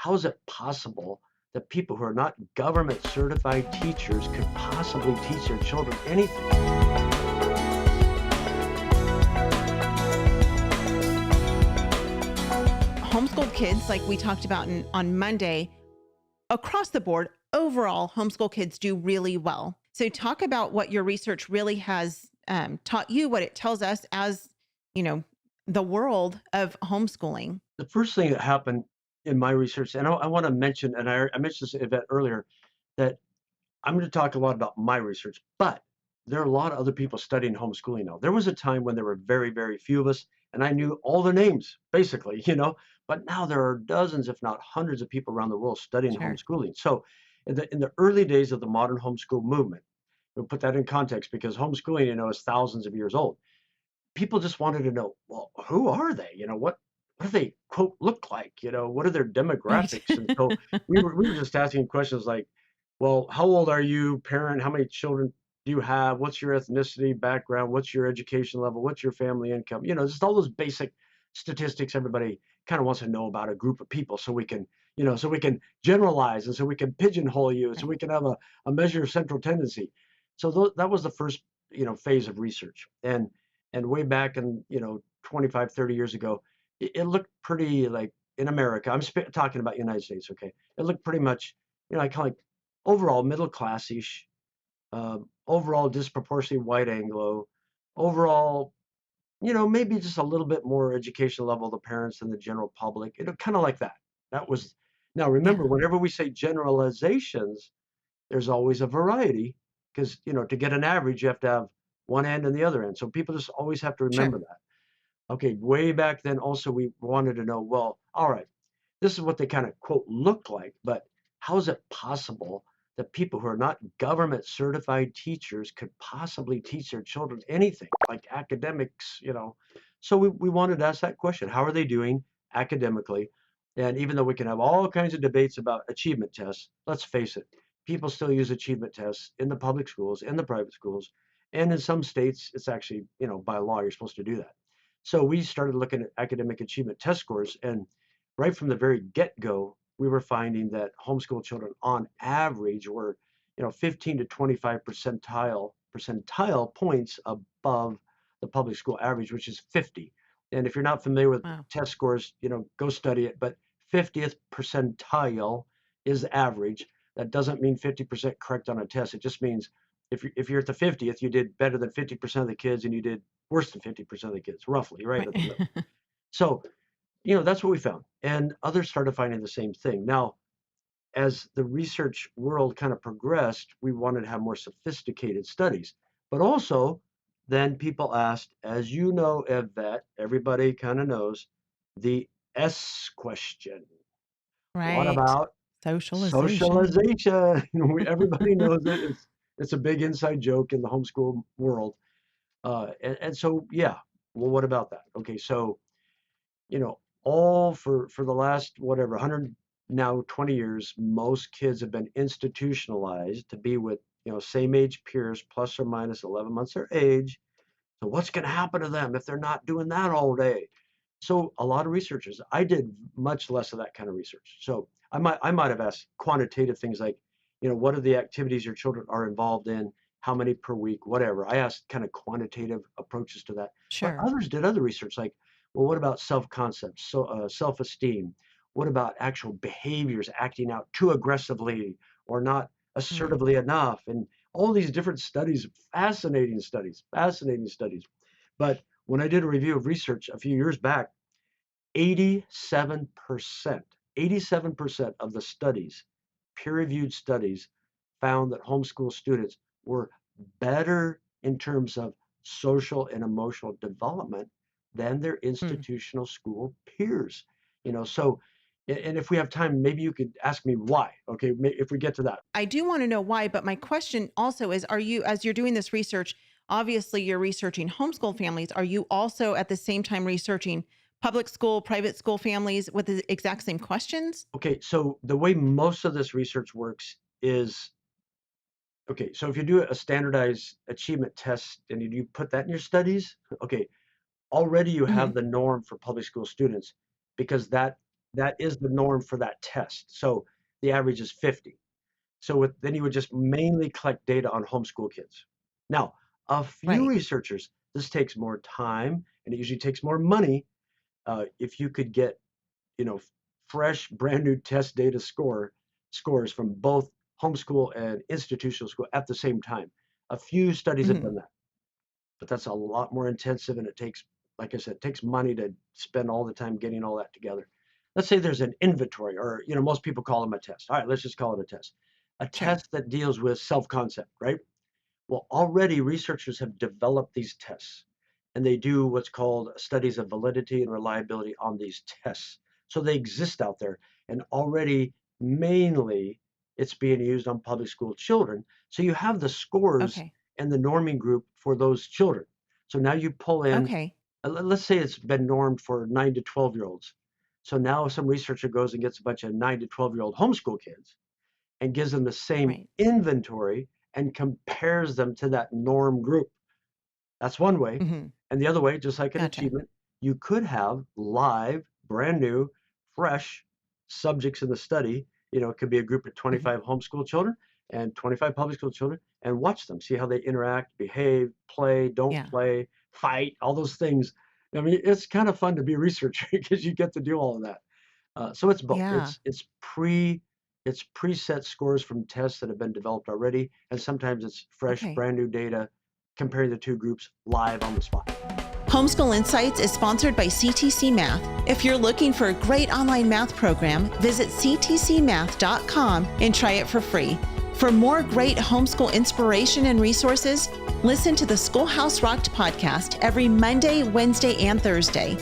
how is it possible that people who are not government certified teachers could possibly teach their children anything? Homeschooled kids, like we talked about on Monday, across the board, overall, homeschool kids do really well. So talk about what your research really has taught you, what it tells us as, you know, the world of homeschooling. The first thing that happened in my research, and I want to mention, and I mentioned this to Yvette earlier, that I'm going to talk a lot about my research, but there are a lot of other people studying homeschooling now. There was a time when there were very, very few of us, and I knew all the names, basically, but now there are dozens, if not hundreds of people around the world studying Sure. homeschooling. So in the early days of the modern homeschool movement, we'll put that in context because homeschooling, is thousands of years old. People just wanted to know, well, who are they? What do they quote look like? What are their Right. demographics? And so we were just asking questions like, well, how old are you, parent? How many children do you have? What's your ethnicity, background? What's your education level? What's your family income? Just all those basic statistics everybody kind of wants to know about a group of people so we can generalize and so we can pigeonhole you, so Right. we can have a measure of central tendency. So that was the first, phase of research. And way back in, 25, 30 years ago, it looked pretty like in America. I'm talking about United States, okay? It looked pretty much, I kind of like overall middle class-ish, overall disproportionately white Anglo, overall, maybe just a little bit more education level of the parents than the general public. Kind of like that. That was now Yeah. remember, whenever we say generalizations, there's always a variety because to get an average, you have to have one end and the other end. So people just always have to Sure. remember that. Okay, way back then, also we wanted to know, well, all right, this is what they kind of quote look like, but how is it possible that people who are not government certified teachers could possibly teach their children anything like academics? So we wanted to ask that question. How are they doing academically? And even though we can have all kinds of debates about achievement tests, let's face it, people still use achievement tests in the public schools, in the private schools, and in some states, it's actually, by law, you're supposed to do that. So we started looking at academic achievement test scores, and right from the very get-go, we were finding that homeschool children on average were, 15 to 25 percentile points above the public school average, which is 50. And if you're not familiar with Wow. test scores, go study it. But 50th percentile is average. That doesn't mean 50% correct on a test. It just means if you're at the 50th, you did better than 50% of the kids, and you did worse than 50% of the kids, roughly, right Right. at the middle. So that's what we found. And others started finding the same thing. Now, as the research world kind of progressed, we wanted to have more sophisticated studies. But also, then people asked, as you know, Yvette, everybody kind of knows the S question. What Right. about Socialization. socialization? Everybody knows it. It's a big inside joke in the homeschool world. And so, yeah, well, what about that? Okay, so all for the last whatever 100 now 20 years, most kids have been institutionalized to be with same age peers plus or minus 11 months their age. So what's going to happen to them if they're not doing that all day? So a lot of researchers, I did much less of that kind of research. So I might have asked quantitative things like, what are the activities your children are involved in, how many per week, whatever. I asked kind of quantitative approaches to that. But Sure. others did other research like, well, what about self-concept, so self-esteem? What about actual behaviors, acting out too aggressively or not Mm. assertively enough? And all these different studies, fascinating studies. But when I did a review of research a few years back, 87%, 87% of the studies, peer-reviewed studies, found that homeschool students were better in terms of social and emotional development than their Mm. institutional school peers. So, and if we have time, maybe you could ask me why. Okay, if we get to that. I do want to know why, but my question also is, as you're doing this research, obviously you're researching homeschool families. Are you also at the same time researching public school, private school families with the exact same questions? Okay, so the way most of this research works is, okay, so if you do a standardized achievement test and you put that in your studies, okay, already you Hmm. have the norm for public school students because that That is the norm for that test. So the average is 50. So then you would just mainly collect data on homeschool kids. Now, a few Right. researchers, this takes more time and it usually takes more money. If you could get, you know, fresh, brand new test data scores from both homeschool and institutional school at the same time. A few studies have Mhm. done that, but that's a lot more intensive and it takes, like I said, it takes money to spend all the time getting all that together. Let's say there's an inventory, or most people call them a test. All right, let's just call it a test. A Sure. test that deals with self-concept, right? Well, already researchers have developed these tests, and they do what's called studies of validity and reliability on these tests. So they exist out there, and already mainly it's being used on public school children. So you have the scores Okay. and the norming group for those children. So now you pull in, Okay. let's say it's been normed for 9 to 12-year-olds. So now some researcher goes and gets a bunch of 9 to 12-year-old homeschool kids and gives them the same Right. inventory and compares them to that norm group. That's one way. Mhm. And the other way, just like an Gotcha. achievement, you could have live, brand new, fresh subjects in the study. It could be a group of Mhm. 25 homeschool children and 25 public school children and watch them, see how they interact, behave, play, don't Yeah. play, fight, all those things. I mean, it's kind of fun to be a researcher because you get to do all of that. So it's both. Yeah. It's preset scores from tests that have been developed already, and sometimes it's fresh, Okay. brand new data comparing the two groups live on the spot. Homeschool Insights is sponsored by CTC Math. If you're looking for a great online math program, visit ctcmath.com and try it for free. For more great homeschool inspiration and resources, listen to the Schoolhouse Rocked podcast every Monday, Wednesday, and Thursday.